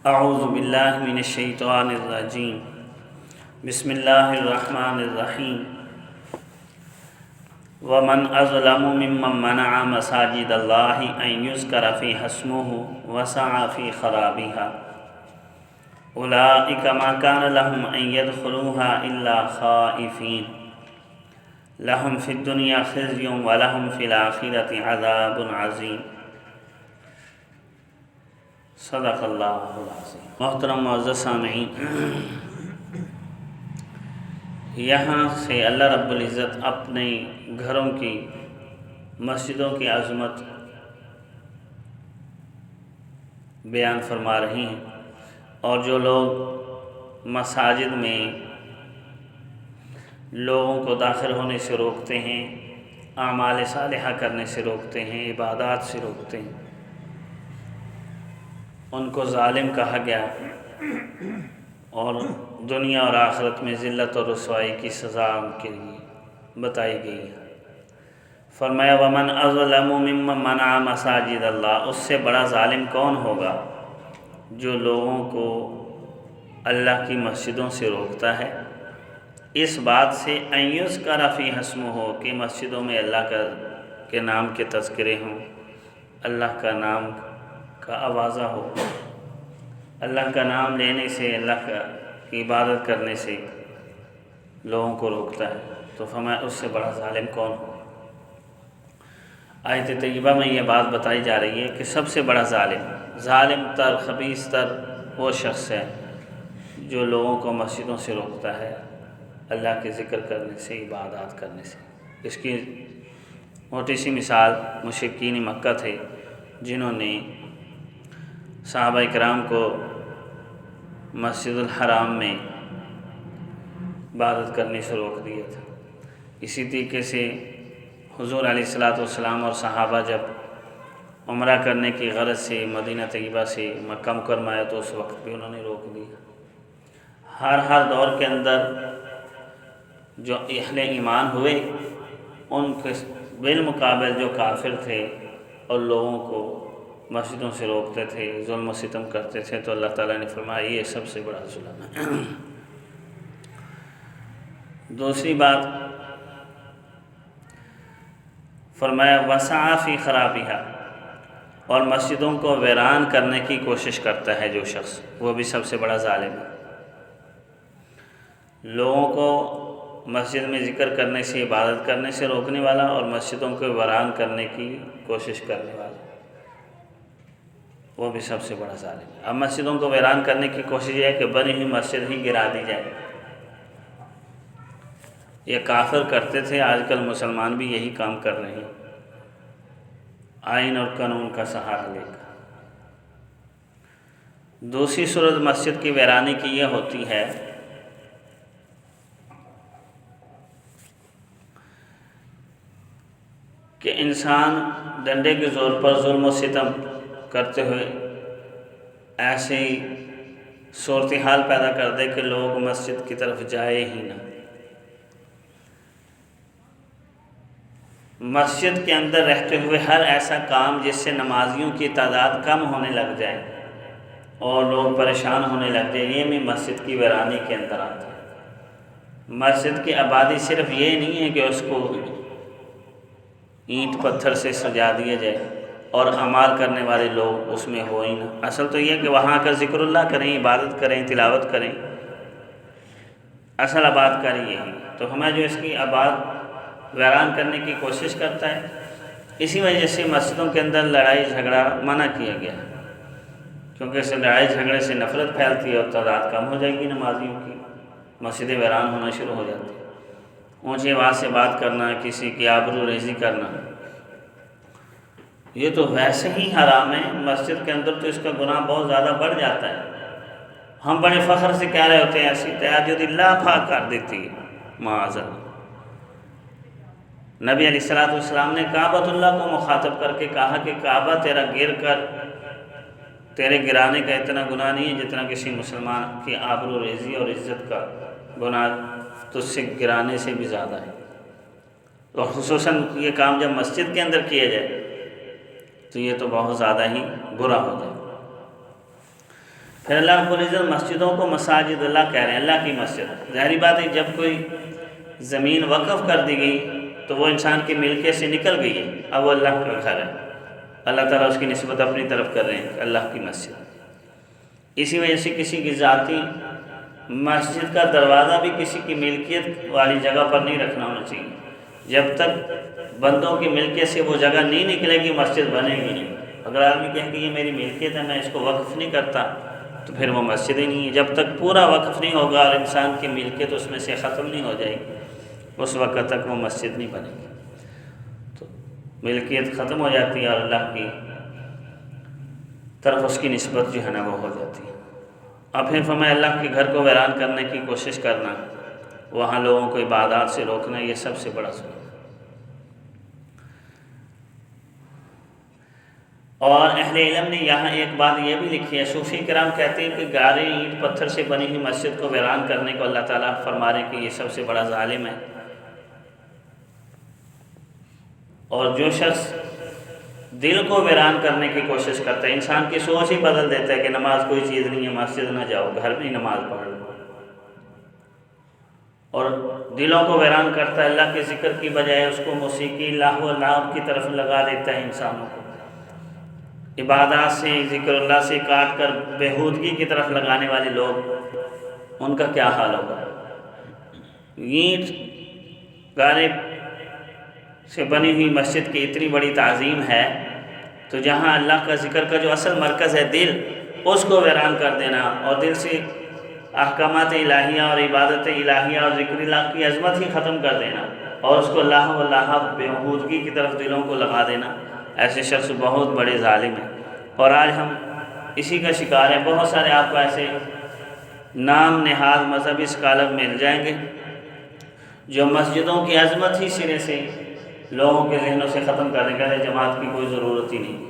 اعوذ باللہ من الشیطان الرجیم بسم اللہ الرحمن الرحیم ومن اظلم ممن منع مساجد اللہ ان یذکر فیہا اسمہ وسعی فی خرابها اولئک ما کان لهم ان يدخلوها الا خائفین لهم فی الدنیا خزی ولهم فی الآخرۃ عذاب عظیم۔ صدق اللہ العظیم۔ محترم معزز سامعین، یہاں سے اللہ رب العزت اپنے گھروں کی، مسجدوں کی عظمت بیان فرما رہی ہیں، اور جو لوگ مساجد میں لوگوں کو داخل ہونے سے روکتے ہیں، اعمال صالحہ کرنے سے روکتے ہیں، عبادات سے روکتے ہیں، ان کو ظالم کہا گیا اور دنیا اور آخرت میں ذلت اور رسوائی کی سزا ان کے لیے بتائی گئی ہے۔ فرمایا ومن اظلم ممن منع مساجد اللہ، اس سے بڑا ظالم کون ہوگا جو لوگوں کو اللہ کی مسجدوں سے روکتا ہے، اس بات سے ان یذکر فیہا اسمہ، کہ مسجدوں میں اللہ کے نام کے تذکرے ہوں، اللہ کا نام کا آوازہ ہو، اللہ کا نام لینے سے، اللہ کی عبادت کرنے سے لوگوں کو روکتا ہے، تو فرمایا اس سے بڑا ظالم کون ہو۔ آیت طیبہ میں یہ بات بتائی جا رہی ہے کہ سب سے بڑا ظالم تر، خبیث تر وہ شخص ہے جو لوگوں کو مسجدوں سے روکتا ہے، اللہ کے ذکر کرنے سے، عبادات کرنے سے۔ اس کی موٹی سی مثال مشرکین مکہ تھے، جنہوں نے صحابہ کرام کو مسجد الحرام میں عبادت کرنے سے روک دیا تھا۔ اسی طریقے سے حضور علیہ الصلوۃ اور صحابہ جب عمرہ کرنے کی غرض سے مدینہ طیبہ سے مکہ مکرمہ آئے تو اس وقت بھی انہوں نے روک دیا۔ ہر دور کے اندر جو اہل ایمان ہوئے، ان کے بالمقابل جو کافر تھے اور لوگوں کو مسجدوں سے روکتے تھے، ظلم و ستم کرتے تھے، تو اللہ تعالیٰ نے فرمایا یہ سب سے بڑا ظلم ہے۔ دوسری بات فرمایا وسعی فی خرابہا، اور مسجدوں کو ویران کرنے کی کوشش کرتا ہے جو شخص، وہ بھی سب سے بڑا ظالم ہے۔ لوگوں کو مسجد میں ذکر کرنے سے، عبادت کرنے سے روکنے والا، اور مسجدوں کو ویران کرنے کی کوشش کرنے والا، وہ بھی سب سے بڑا ظالم ہے۔ اب مسجدوں کو ویران کرنے کی کوشش یہ ہے کہ بنی ہوئی مسجد ہی گرا دی جائے۔ یہ کافر کرتے تھے، آج کل مسلمان بھی یہی کام کر رہے ہیں، آئین اور قانون کا سہارا لے کر۔ دوسری صورت مسجد کی ویرانی کی یہ ہوتی ہے کہ انسان ڈنڈے کے زور پر ظلم و ستم کرتے ہوئے ایسے ہی صورتحال پیدا کر دے کہ لوگ مسجد کی طرف جائے ہی نہ۔ مسجد کے اندر رہتے ہوئے ہر ایسا کام جس سے نمازیوں کی تعداد کم ہونے لگ جائے اور لوگ پریشان ہونے لگ جائے، یہ بھی مسجد کی ویرانی کے اندر آتا ہے۔ مسجد کی آبادی صرف یہ نہیں ہے کہ اس کو اینٹ پتھر سے سجا دیا جائے اور اعمال کرنے والے لوگ اس میں ہو ہی نہ، اصل تو یہ کہ وہاں کا ذکر اللہ کریں، عبادت کریں، تلاوت کریں، اصل آباد کاری یہی۔ تو ہمیں جو اس کی آباد ویران کرنے کی کوشش کرتا ہے، اسی وجہ سے مسجدوں کے اندر لڑائی جھگڑا منع کیا گیا، کیونکہ اس لڑائی جھگڑے سے نفرت پھیلتی ہے اور تعداد کم ہو جائے گی نمازیوں کی، مسجدیں ویران ہونا شروع ہو جاتی ہیں۔ اونچی آواز سے بات کرنا، کسی کی آبرو ریزی کرنا، یہ تو ویسے ہی حرام ہے۔ مسجد کے اندر تو اس کا گناہ بہت زیادہ بڑھ جاتا ہے۔ ہم بڑے فخر سے کہہ رہے ہوتے ہیں ایسی تہجد اللہ پاک کر دیتی ہے، معاذ اللہ۔ نبی علیہ السلام نے کعبۃ اللہ کو مخاطب کر کے کہا کہ کعبہ تیرا گر کر تیرے گرانے کا اتنا گناہ نہیں ہے جتنا کسی مسلمان کی آبرو ریزی اور عزت کا گناہ تجھ سے گرانے سے بھی زیادہ ہے، اور خصوصاً یہ کام جب مسجد کے اندر کیا جائے تو یہ تو بہت زیادہ ہی برا ہو جائے۔ پھر اللہ رب العزت مسجدوں کو مساجد اللہ کہہ رہے ہیں، اللہ کی مسجد۔ ظاہری بات ہے جب کوئی زمین وقف کر دی گئی تو وہ انسان کی ملکیت سے نکل گئی ہے، اب وہ اللہ کا گھر ہے، اللہ تعالیٰ اس کی نسبت اپنی طرف کر رہے ہیں، اللہ کی مسجد۔ اسی وجہ سے کسی کی ذاتی مسجد کا دروازہ بھی کسی کی ملکیت والی جگہ پر نہیں رکھنا ہونا چاہیے۔ جب تک بندوں کی ملکیت سے وہ جگہ نہیں نکلے گی مسجد بنے گی نہیں۔ اگر آدمی کہے کہ یہ میری ملکیت ہے، میں اس کو وقف نہیں کرتا، تو پھر وہ مسجد ہی نہیں ہے۔ جب تک پورا وقف نہیں ہوگا اور انسان کی ملکیت اس میں سے ختم نہیں ہو جائے گی، اس وقت تک وہ مسجد نہیں بنے گی۔ تو ملکیت ختم ہو جاتی ہے اور اللہ کی طرف اس کی نسبت جو ہے نا وہ ہو جاتی ہے۔ اب پھر فرمایا اللہ کے گھر کو ویران کرنے کی کوشش کرنا، وہاں لوگوں کو عبادات سے روکنا، یہ سب سے بڑا ظلم ہے۔ اور اہل علم نے یہاں ایک بات یہ بھی لکھی ہے، صوفی کرام کہتے ہیں کہ گارے اینٹ پتھر سے بنی ہوئی مسجد کو ویران کرنے کو اللہ تعالیٰ فرما رہے ہیں کہ یہ سب سے بڑا ظالم ہے۔ اور جو شخص دل کو ویران کرنے کی کوشش کرتا ہے، انسان کی سوچ ہی بدل دیتا ہے کہ نماز کوئی چیز نہیں ہے، مسجد نہ جاؤ، گھر میں ہی نماز پڑھ لو، اور دلوں کو ویران کرتا ہے، اللہ کے ذکر کی بجائے اس کو موسیقی، لہو و لعب کی طرف لگا دیتا ہے انسانوں کو، عبادات سے، ذکر اللہ سے کاٹ کر بےہودگی کی طرف لگانے والے لوگ، ان کا کیا حال ہوگا۔ اینٹ گارے سے بنی ہوئی مسجد کی اتنی بڑی تعظیم ہے، تو جہاں اللہ کا ذکر کا جو اصل مرکز ہے دل، اس کو ویران کر دینا اور دل سے احکامات الہیہ اور عبادت الہیہ اور ذکر اللہ کی عظمت ہی ختم کر دینا اور اس کو اللہ و لہو بےہودگی کی طرف دلوں کو لگا دینا، ایسے شخص بہت بڑے ظالم ہیں۔ اور آج ہم اسی کا شکار ہیں۔ بہت سارے آپ کو ایسے نام نہاد مذہبی اسکالر مل جائیں گے جو مسجدوں کی عظمت ہی سرے سے لوگوں کے ذہنوں سے ختم کر دیں گے، جماعت کی کوئی ضرورت ہی نہیں،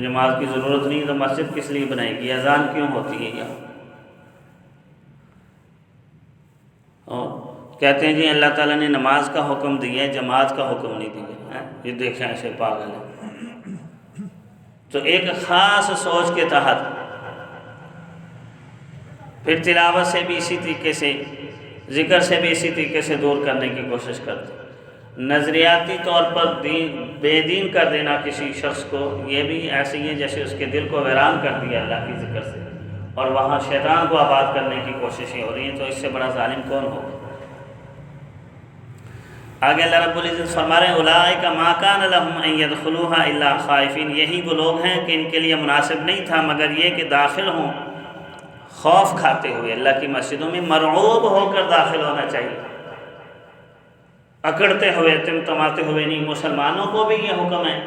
جماعت کی ضرورت نہیں تو مسجد کس لیے بنائے گی، اذان کیوں ہوتی ہے یہاں۔ اور کہتے ہیں جی اللہ تعالیٰ نے نماز کا حکم دیا ہے، جماعت کا حکم نہیں دیا ہے، یہ دیکھیں ایسے پاگل ہیں۔ تو ایک خاص سوچ کے تحت پھر تلاوت سے بھی اسی طریقے سے، ذکر سے بھی اسی طریقے سے دور کرنے کی کوشش کرتے۔ نظریاتی طور پر بے دین کر دینا کسی شخص کو، یہ بھی ایسے ہی ہے جیسے اس کے دل کو ویران کر دیا اللہ کی ذکر سے، اور وہاں شیطان کو آباد کرنے کی کوششیں ہو رہی ہیں، تو اس سے بڑا ظالم کون ہوگا۔ آگے اللہ رب العزت فرما رہے ہیں اولئک ما کان لهم ان يدخلوها الا خائفین، یہی وہ لوگ ہیں کہ ان کے لیے مناسب نہیں تھا مگر یہ کہ داخل ہوں خوف کھاتے ہوئے۔ اللہ کی مسجدوں میں مرعوب ہو کر داخل ہونا چاہیے، اکڑتے ہوئے، تمتماتے ہوئے نہیں۔ مسلمانوں کو بھی یہ حکم ہے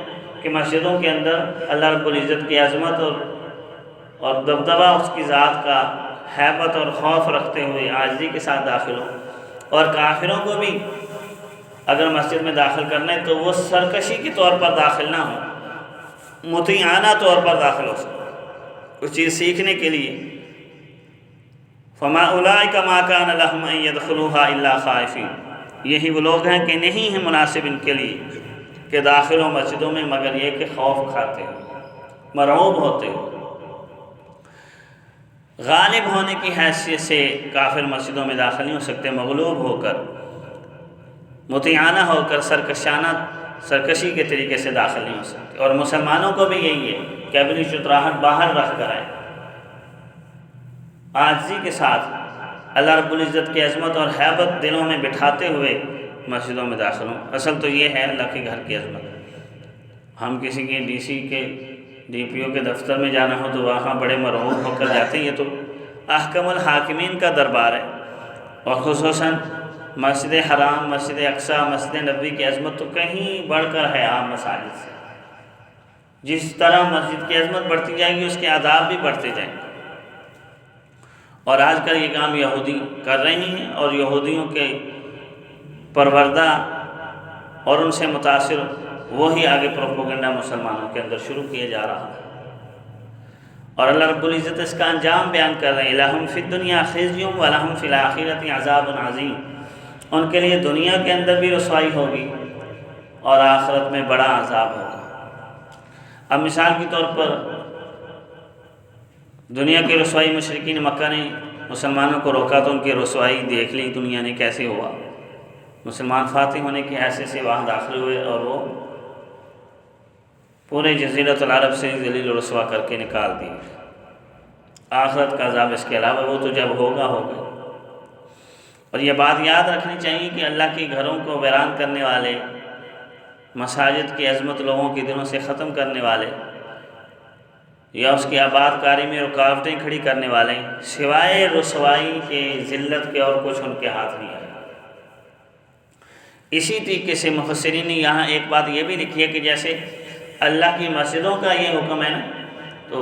کہ مسجدوں کے اندر اللہ رب العزت کی عظمت اور دبدبہ اس کی ذات کا، ہیبت اور خوف رکھتے ہوئے عاجزی کے ساتھ داخل ہوں۔ اور کافروں کو بھی اگر مسجد میں داخل کرنا ہے تو وہ سرکشی کے طور پر داخل نہ ہو، مطیعانہ طور پر داخل ہو سکے کچھ چیز سیکھنے کے لیے۔ فما اولئک ما کان لهم ان يدخلوها الا خائفین، یہی وہ لوگ ہیں کہ نہیں ہے مناسب ان کے لیے کہ داخل ہو مسجدوں میں مگر یہ کہ خوف کھاتے ہو، مرعوب ہوتے ہو۔ غالب ہونے کی حیثیت سے کافر مسجدوں میں داخل نہیں ہو سکتے، مغلوب ہو کر، مطیعانہ ہو کر، سرکشی کے طریقے سے داخل نہیں ہو سکتے۔ اور مسلمانوں کو بھی یہی ہے کہ اپنی چتراہٹ باہر رکھ کر آئے، عاجزی کے ساتھ اللہ رب العزت کی عظمت اور ہیبت دلوں میں بٹھاتے ہوئے مسجدوں میں داخل ہوں۔ اصل تو یہ ہے اللہ کے گھر کی عظمت۔ ہم کسی کے ڈی سی کے، ڈی پی او کے دفتر میں جانا ہو تو وہاں بڑے مرعوب ہو کر جاتے ہیں، یہ تو احکم الحاکمین کا دربار ہے۔ اور خصوصاً مسجد حرام، مسجد اقصیٰ، مسجد نبوی کی عظمت تو کہیں بڑھ کر ہے عام مساجد سے۔ جس طرح مسجد کی عظمت بڑھتی جائے گی اس کے آداب بھی بڑھتے جائیں گے۔ اور آج کل یہ کام یہودی کر رہے ہیں، اور یہودیوں کے پروردہ اور ان سے متاثر وہی آگے پروپیگنڈا مسلمانوں کے اندر شروع کیا جا رہا ہے۔ اور اللہ رب العزت اس کا انجام بیان کر رہے ہیں، لَهُمْ فِي الدُّنْيَا خِزْيٌ وَلَهُمْ فِي الْآخِرَةِ عَذَابٌ عَظِيمٌ، ان کے لیے دنیا کے اندر بھی رسوائی ہوگی اور آخرت میں بڑا عذاب ہوگا۔ اب مثال کے طور پر دنیا کی رسوائی مشرکین مکہ نے مسلمانوں کو روکا تو ان کی رسوائی دیکھ لی دنیا نے کیسے ہوا۔ مسلمان فاتح ہونے کے حیثیت سے وہاں داخل ہوئے اور وہ پورے جزیرۃ العرب سے ذلیل و رسوا کر کے نکال دیے۔ آخرت کا عذاب اس کے علاوہ وہ تو جب ہوگا ہوگا۔ اور یہ بات یاد رکھنی چاہیے کہ اللہ کے گھروں کو ویران کرنے والے، مساجد کی عظمت لوگوں کے دلوں سے ختم کرنے والے یا اس کی آباد کاری میں رکاوٹیں کھڑی کرنے والے، سوائے رسوائی کے، ذلت کے اور کچھ ان کے ہاتھ نہیں آئے۔ اسی طریقے سے مفسرین نے یہاں ایک بات یہ بھی لکھی ہے کہ جیسے اللہ کی مسجدوں کا یہ حکم ہے نا، تو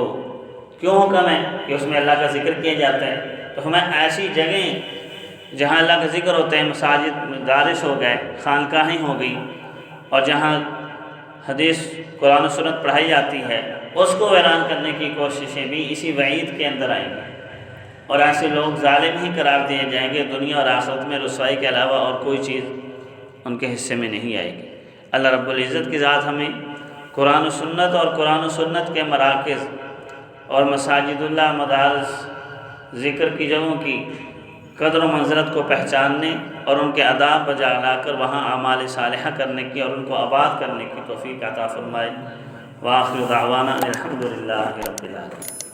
کیوں حکم ہے کہ اس میں اللہ کا ذکر کیا جاتا ہے، تو ہمیں ایسی جگہیں جہاں اللہ کا ذکر ہوتا ہے، مساجد، مدارس ہو گئے، خانقاہیں ہو گئی، اور جہاں حدیث، قرآن و سنت پڑھائی جاتی ہے، اس کو ویران کرنے کی کوششیں بھی اسی وعید کے اندر آئیں گی، اور ایسے لوگ ظالم ہی قرار دیے جائیں گے۔ دنیا اور آخرت میں رسوائی کے علاوہ اور کوئی چیز ان کے حصے میں نہیں آئے گی۔ اللہ رب العزت کی ذات ہمیں قرآن و سنت اور قرآن و سنت کے مراکز اور مساجد اللہ، مدارس، ذکر کی جگہوں کی قدر و منزلت کو پہچاننے اور ان کے آداب بجا لا کر وہاں اعمال صالحہ کرنے کی اور ان کو آباد کرنے کی توفیق عطا فرمائے۔ وآخر دعوانا الحمد للہ رب العالمین۔